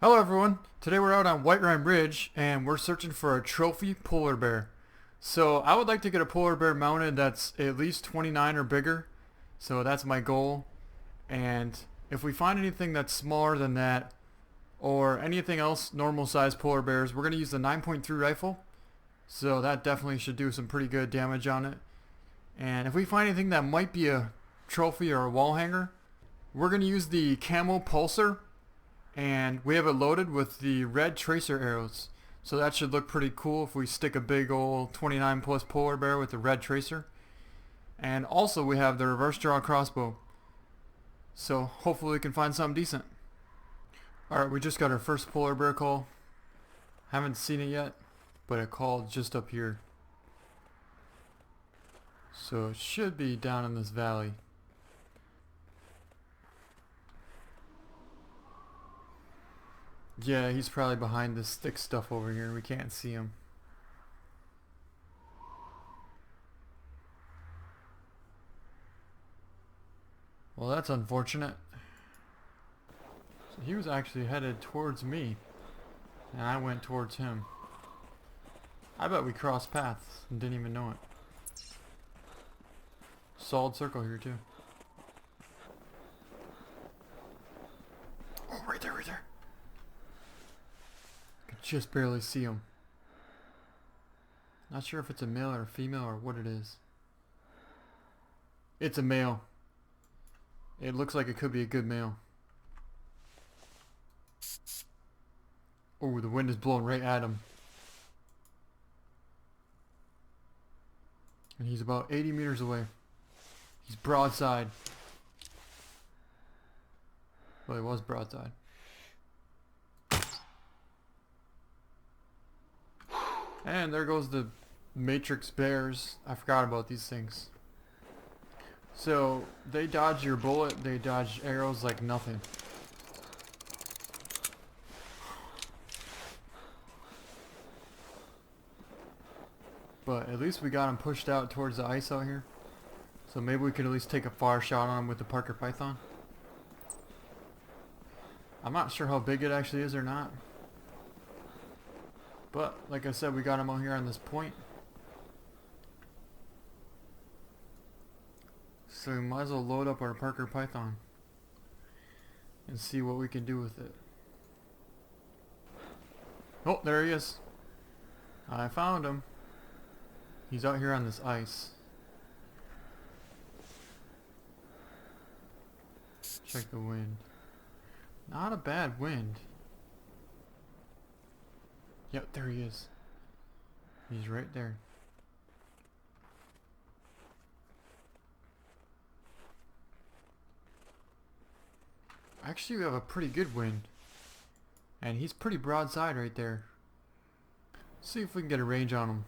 Hello everyone, today we're out on WhiteRime Ridge and we're searching for a trophy polar bear. So I would like to get a polar bear mounted that's at least 29 or bigger, so that's my goal. And if we find anything that's smaller than that or anything else normal size polar bears, we're going to use the 9.3 rifle, so that definitely should do some pretty good damage on it. And if we find anything that might be a trophy or a wall hanger, we're going to use the Camo Pulsar. And we have it loaded with the red tracer arrows. So that should look pretty cool if we stick a big old 29 plus polar bear with the red tracer. And also we have the reverse draw crossbow. So hopefully we can find something decent. Alright, we just got our first polar bear call. Haven't seen it yet, but it called just up here. So it should be down in this valley. Yeah, he's probably behind this thick stuff over here. We can't see him. Well, that's unfortunate. So he was actually headed towards me, and I went towards him. I bet we crossed paths and didn't even know it. Solid circle here too. Oh, right there, right there. Just barely see him. Not sure if it's a male or a female or what it is. It's a male. It looks like it could be a good male. Oh, the wind is blowing right at him. And he's about 80 meters away. He's broadside. Well, he was broadside. And there goes the Matrix bears. I forgot about these things. So they dodge your bullet, they dodge arrows like nothing. But at least we got him pushed out towards the ice out here. So maybe we could at least take a far shot on him with the Parker Python. I'm not sure how big it actually is or not. But, like I said, we got him out here on this point. So we might as well load up our Parker Python and see what we can do with it. Oh, there he is. I found him. He's out here on this ice. Check the wind. Not a bad wind. Yep, there he is. He's right there. Actually, we have a pretty good wind. And he's pretty broadside right there. Let's see if we can get a range on him.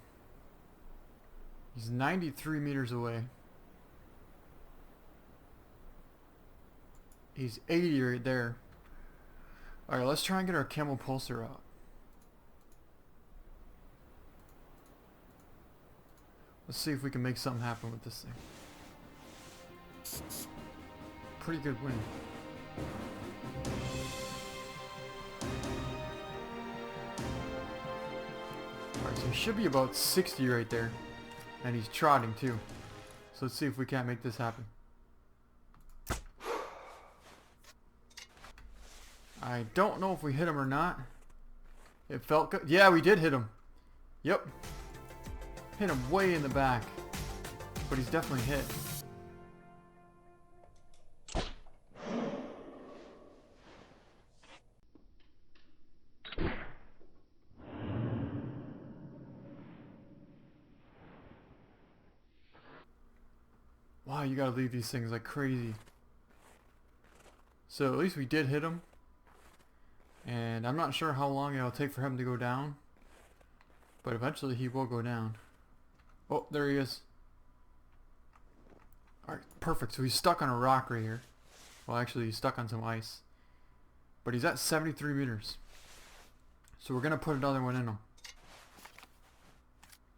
He's 93 meters away. He's 80 right there. Alright, let's try and get our Camo Pulsar out. Let's see if we can make something happen with this thing. Pretty good wind. Alright, so he should be about 60 right there. And he's trotting too. So let's see if we can't make this happen. I don't know if we hit him or not. It felt good. Yeah, we did hit him. Yep. Hit him way in the back, but he's definitely hit. Wow, you gotta leave these things like crazy. So at least we did hit him, and I'm not sure how long it'll take for him to go down, but eventually he will go down. Oh, there he is. Alright, perfect. So he's stuck on a rock right here. Well, actually, he's stuck on some ice. But he's at 73 meters. So we're going to put another one in him.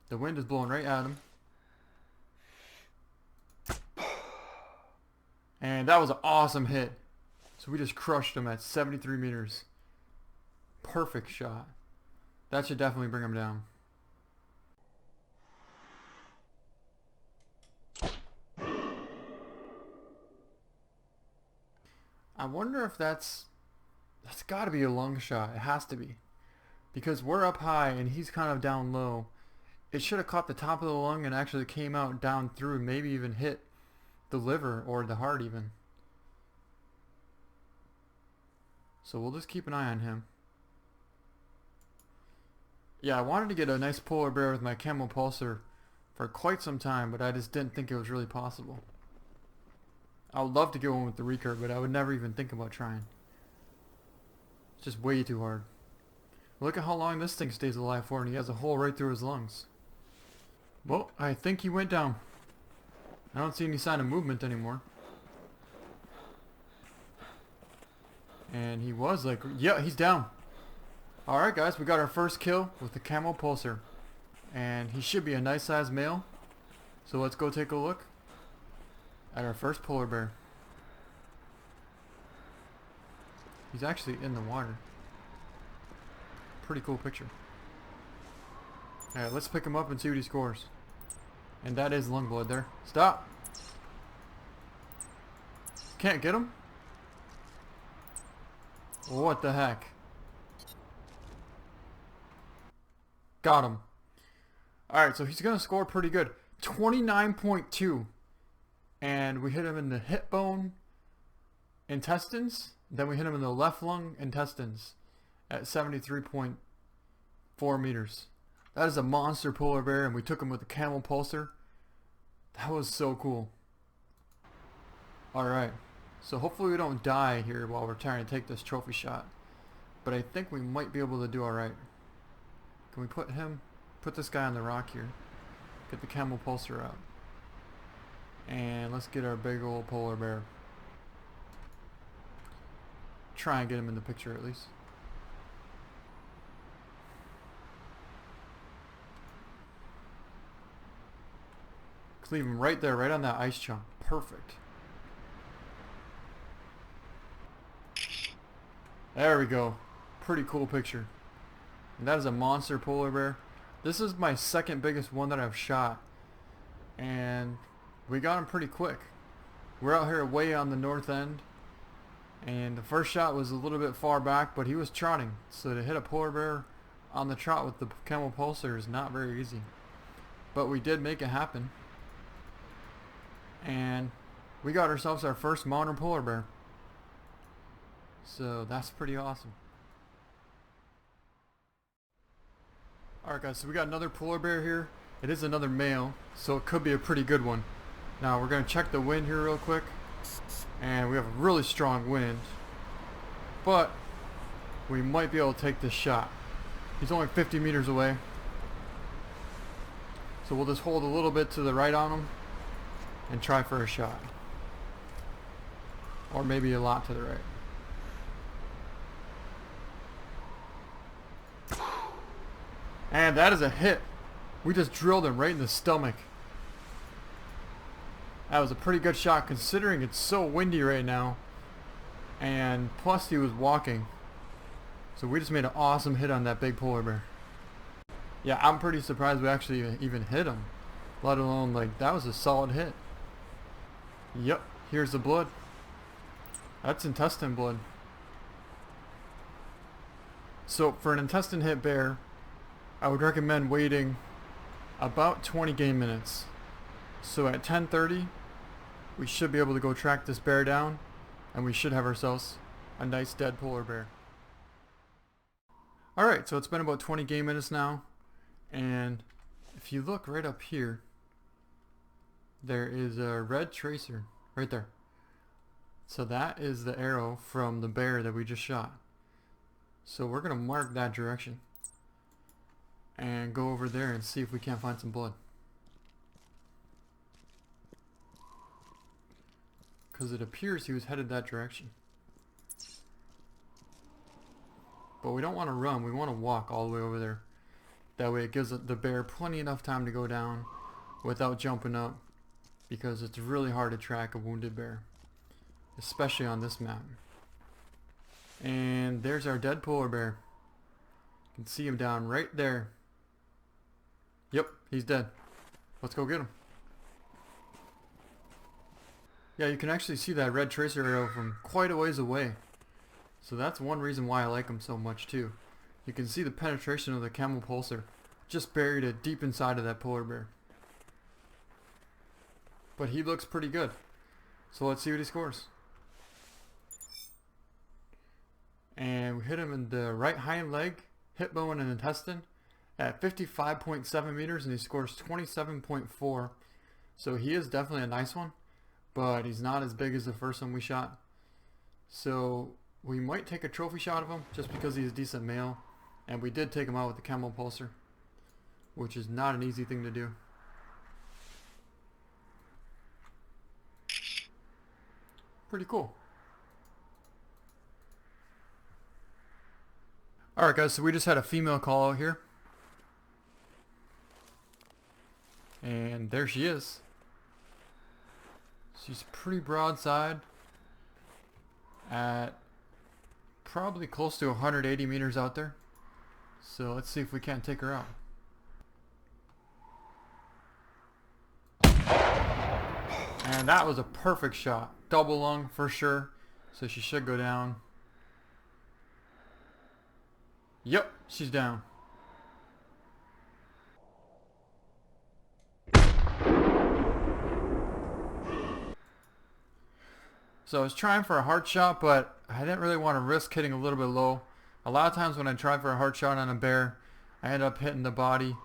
The wind is blowing right at him. And that was an awesome hit. So we just crushed him at 73 meters. Perfect shot. That should definitely bring him down. I wonder if that's got to be a lung shot. It has to be. Because we're up high and he's kind of down low. It should have caught the top of the lung and actually came out down through and maybe even hit the liver or the heart even. So we'll just keep an eye on him. Yeah, I wanted to get a nice polar bear with my Camo Pulsar for quite some time, but I just didn't think it was really possible. I would love to get one with the recurve, but I would never even think about trying. It's just way too hard. Look at how long this thing stays alive for, and he has a hole right through his lungs. Well, I think he went down. I don't see any sign of movement anymore. And he was like, yeah, he's down. Alright guys, we got our first kill with the Camo Pulsar. And he should be a nice sized male. So let's go take a look at our first polar bear. He's actually in the water. Pretty cool picture. Alright, let's pick him up and see what he scores. And that is lung blood there. Stop! Can't get him? What the heck? Got him. Alright, so he's going to score pretty good. 29.2. And we hit him in the hip bone, intestines. Then we hit him in the left lung, intestines at 73.4 meters. That is a monster polar bear, and we took him with the Camo Pulsar. That was so cool. Alright, so hopefully we don't die here while we're trying to take this trophy shot. But I think we might be able to do alright. Can we put this guy on the rock here. Get the Camo Pulsar out. And let's get our big old polar bear. Try and get him in the picture at least. Leave him right there, right on that ice chunk. Perfect. There we go. Pretty cool picture. And that is a monster polar bear. This is my second biggest one that I've shot. And we got him pretty quick. We're out here way on the north end. And the first shot was a little bit far back, but he was trotting. So to hit a polar bear on the trot with the Camo Pulsar is not very easy. But we did make it happen. And we got ourselves our first modern polar bear. So that's pretty awesome. Alright guys, so we got another polar bear here. It is another male, so it could be a pretty good one. Now we're going to check the wind here real quick. And we have a really strong wind. But we might be able to take this shot. He's only 50 meters away. So we'll just hold a little bit to the right on him and try for a shot. Or maybe a lot to the right. And that is a hit. We just drilled him right in the stomach. That was a pretty good shot considering it's so windy right now. And plus he was walking. So we just made an awesome hit on that big polar bear. Yeah, I'm pretty surprised we actually even hit him. Let alone, like, that was a solid hit. Yep, here's the blood. That's intestine blood. So for an intestine hit bear, I would recommend waiting about 20 game minutes. So at 10:30, we should be able to go track this bear down, and we should have ourselves a nice dead polar bear. Alright, so it's been about 20 game minutes now, and if you look right up here, there is a red tracer right there. So that is the arrow from the bear that we just shot. So we're going to mark that direction and go over there and see if we can't find some blood. Because it appears he was headed that direction. But we don't want to run, we want to walk all the way over there. That way it gives the bear plenty enough time to go down without jumping up. Because it's really hard to track a wounded bear. Especially on this map. And there's our dead polar bear. can see him down right there. Yep, he's dead. Let's go get him. Yeah, you can actually see that red tracer arrow from quite a ways away. So that's one reason why I like him so much too. You can see the penetration of the Camo Pulsar. Just buried it deep inside of that polar bear. But he looks pretty good. So let's see what he scores. And we hit him in the right hind leg, hip bone and intestine at 55.7 meters, and he scores 27.4. So he is definitely a nice one, but he's not as big as the first one we shot. So we might take a trophy shot of him just because he's a decent male. And we did take him out with the Camo Pulsar, which is not an easy thing to do. Pretty cool. Alright guys, so we just had a female call out here. And there she is. She's pretty broadside at probably close to 180 meters out there. So let's see if we can't take her out. And that was a perfect shot. Double lung for sure. So she should go down. Yep, she's down. So I was trying for a hard shot, but I didn't really want to risk hitting a little bit low. A lot of times when I try for a hard shot on a bear, I end up hitting the body,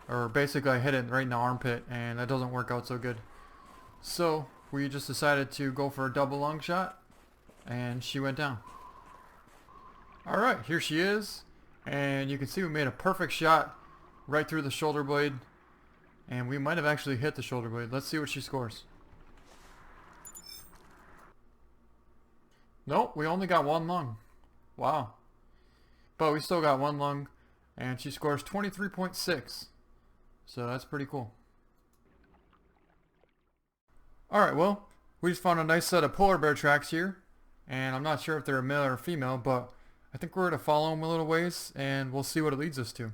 or basically I hit it right in the armpit, and that doesn't work out so good. So we just decided to go for a double lung shot, and she went down. Alright, here she is, and you can see we made a perfect shot right through the shoulder blade, and we might have actually hit the shoulder blade. Let's see what she scores. Nope, we only got one lung. Wow. But we still got one lung, and she scores 23.6. So that's pretty cool. Alright, well, we just found a nice set of polar bear tracks here, and I'm not sure if they're a male or a female, but I think we're going to follow them a little ways, and we'll see what it leads us to.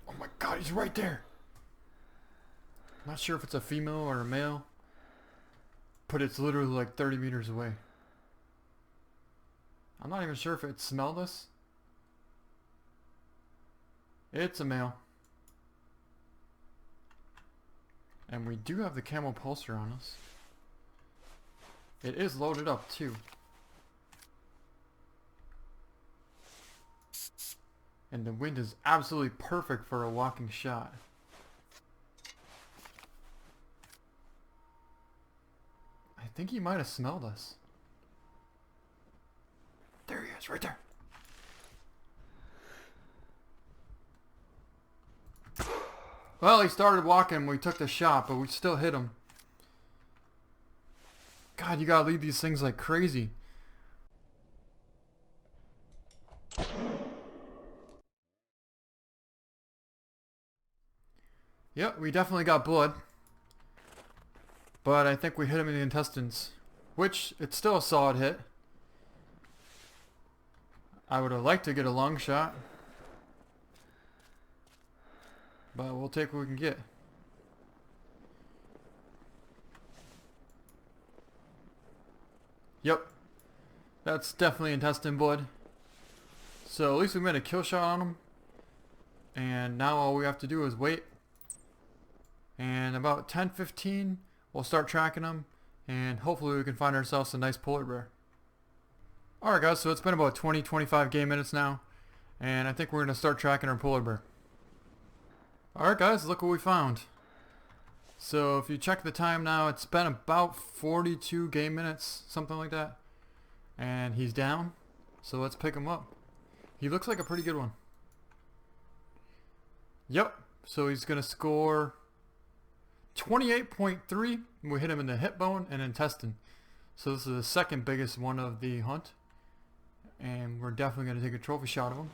Oh my god, he's right there! I'm not sure if it's a female or a male, but it's literally like 30 meters away. I'm not even sure if it smelled us. It's a male. And we do have the Camo Pulsar on us. It is loaded up too. And the wind is absolutely perfect for a walking shot. I think he might have smelled us. There he is, right there. Well, he started walking when we took the shot, but we still hit him. God, you gotta lead these things like crazy. Yep, we definitely got blood. But I think we hit him in the intestines, which it's still a solid hit. I would have liked to get a lung shot, but we'll take what we can get. Yep, that's definitely intestine blood. So at least we made a kill shot on him, and now all we have to do is wait. And about 10-15, we'll start tracking them, and hopefully we can find ourselves a nice polar bear. Alright guys, so it's been about 20-25 game minutes now, and I think we're going to start tracking our polar bear. Alright guys, look what we found. So if you check the time now, it's been about 42 game minutes, something like that. And he's down, so let's pick him up. He looks like a pretty good one. Yep, so he's going to score 28.3. We hit him in the hip bone and intestine. So this is the second biggest one of the hunt. And we're definitely going to take a trophy shot of him.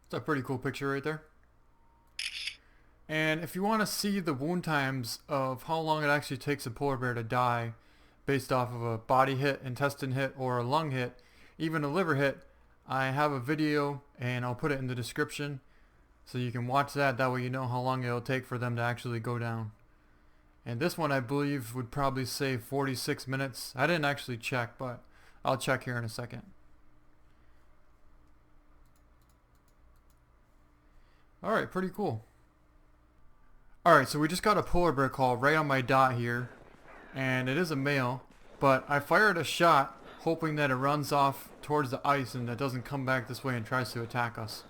It's a pretty cool picture right there. And if you want to see the wound times of how long it actually takes a polar bear to die based off of a body hit, intestine hit, or a lung hit, even a liver hit, I have a video and I'll put it in the description so you can watch that. That way you know how long it'll take for them to actually go down. And this one I believe would probably say 46 minutes. I didn't actually check, but I'll check here in a second. Alright, pretty cool. Alright, so we just got a polar bear call right on my dot here, and it is a male, but I fired a shot hoping that it runs off towards the ice and that doesn't come back this way and tries to attack us.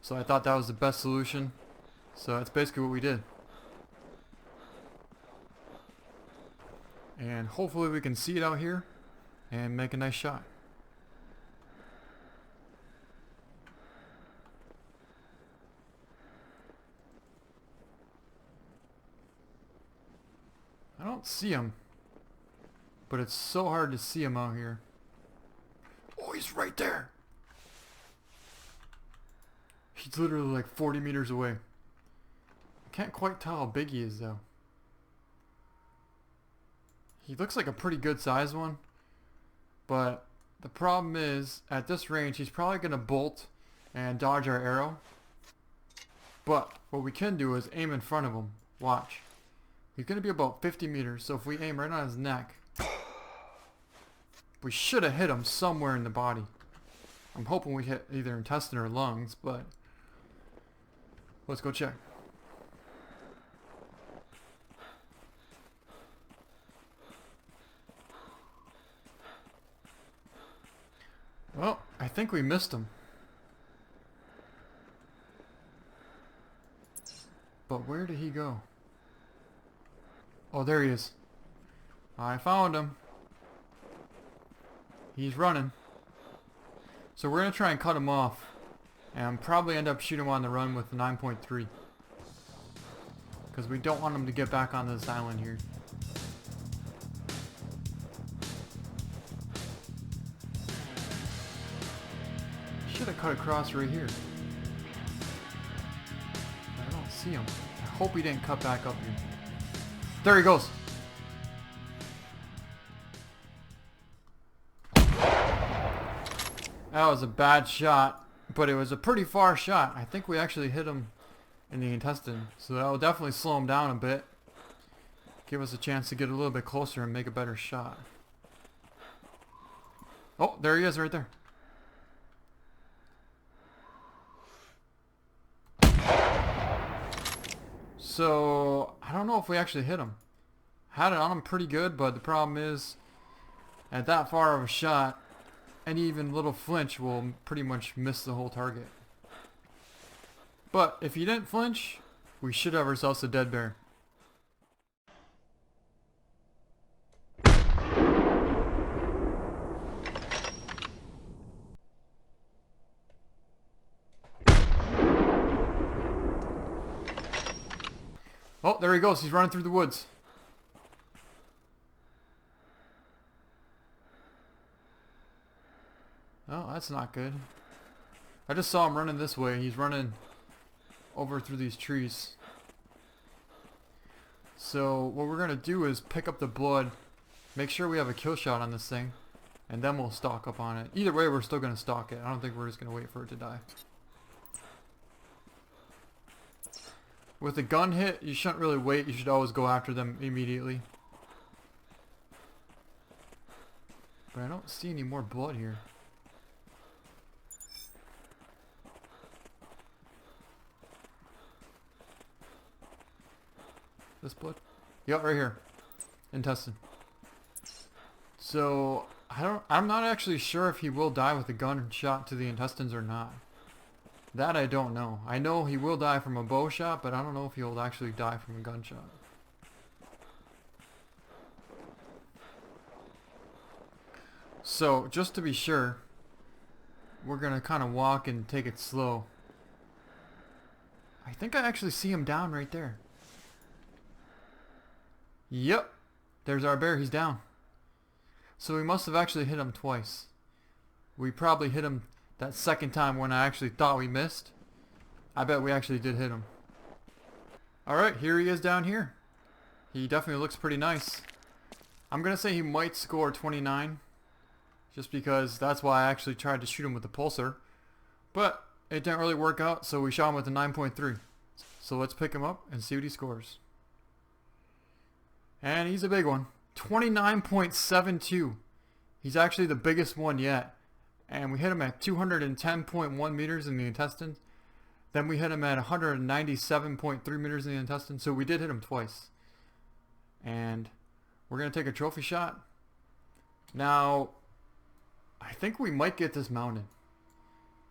So I thought that was the best solution, so that's basically what we did. And hopefully we can see it out here and make a nice shot. I don't see him, but it's so hard to see him out here. Oh, he's right there. He's literally like 40 meters away. I can't quite tell how big he is though. He looks like a pretty good sized one, but the problem is at this range he's probably going to bolt and dodge our arrow. But what we can do is aim in front of him. Watch. He's going to be about 50 meters, so if we aim right on his neck, we should have hit him somewhere in the body. I'm hoping we hit either intestine or lungs, but let's go check. Well, I think we missed him. But where did he go? Oh, there he is. I found him. He's running. So we're going to try and cut him off. And probably end up shooting him on the run with 9.3. Because we don't want him to get back on this island here. Should have cut across right here. I don't see him. I hope he didn't cut back up here. There he goes. That was a bad shot, but it was a pretty far shot. I think we actually hit him in the intestine, so that will definitely slow him down a bit. Give us a chance to get a little bit closer and make a better shot. Oh, there he is right there. So, I don't know if we actually hit him. Had it on him pretty good, but the problem is, at that far of a shot, any even little flinch will pretty much miss the whole target. But if he didn't flinch, we should have ourselves a dead bear. Oh, there he goes. He's running through the woods. Oh, that's not good. I just saw him running this way. He's running over through these trees. So what we're going to do is pick up the blood, make sure we have a kill shot on this thing, and then we'll stalk up on it. Either way, we're still going to stalk it. I don't think we're just going to wait for it to die. With a gun hit, you shouldn't really wait. You should always go after them immediately. But I don't see any more blood here. This blood? Yep, right here. Intestine. So, I'm not actually sure if he will die with a gun shot to the intestines or not. That I don't know. I know he will die from a bow shot, but I don't know if he'll actually die from a gunshot. So, just to be sure, we're going to kind of walk and take it slow. I think I actually see him down right there. Yep. There's our bear. He's down. So we must have actually hit him twice. We probably hit him that second time when I actually thought we missed. I bet we actually did hit him. Alright, here he is down here. He definitely looks pretty nice. I'm gonna say he might score 29, just because that's why I actually tried to shoot him with the pulsar. But it didn't really work out, so we shot him with a 9.3. So let's pick him up and see what he scores. And he's a big one. 29.72. He's actually the biggest one yet. And we hit him at 210.1 meters in the intestine. Then we hit him at 197.3 meters in the intestine. So we did hit him twice. And we're going to take a trophy shot. Now, I think we might get this mounted.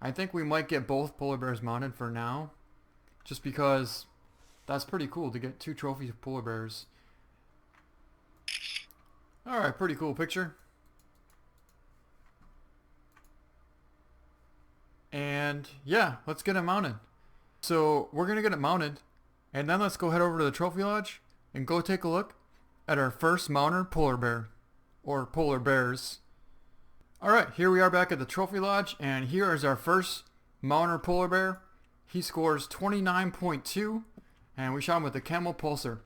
I think we might get both polar bears mounted for now. Just because that's pretty cool to get 2 trophy polar bears. Alright, pretty cool picture. And yeah, let's get it mounted. So we're going to get it mounted. And then let's go head over to the trophy lodge and go take a look at our first mounter polar bear. Or polar bears. Alright, here we are back at the trophy lodge. And here is our first mounter polar bear. He scores 29.2. And we shot him with the Camo Pulsar.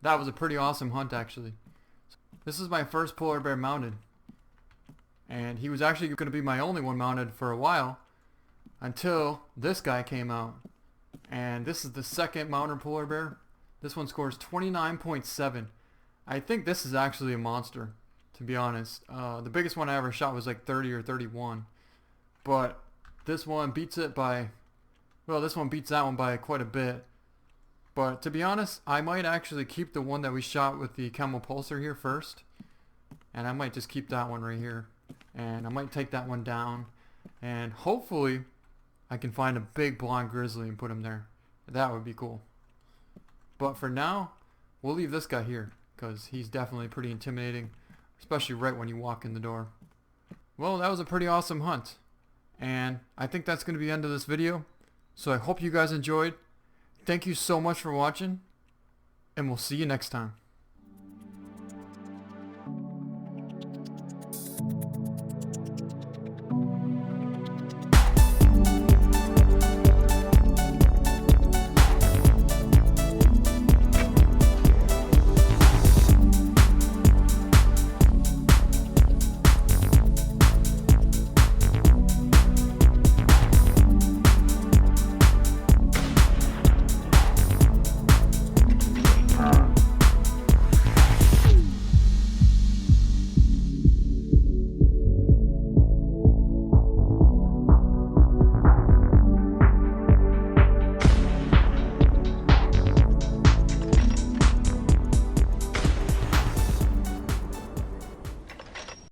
That was a pretty awesome hunt actually. This is my first polar bear mounted. And he was actually going to be my only one mounted for a while. Until this guy came out. And this is the second mounted polar bear. This one scores 29.7. I think this is actually a monster, to be honest. The biggest one I ever shot was like 30 or 31. But this one beats it by... Well, this one beats that one by quite a bit. But to be honest, I might actually keep the one that we shot with the Camo Pulsar here first. And I might just keep that one right here. And I might take that one down. And hopefully I can find a big blonde grizzly and put him there. That would be cool. But for now, we'll leave this guy here. Because he's definitely pretty intimidating. Especially right when you walk in the door. Well, that was a pretty awesome hunt. And I think that's going to be the end of this video. So I hope you guys enjoyed. Thank you so much for watching, and we'll see you next time.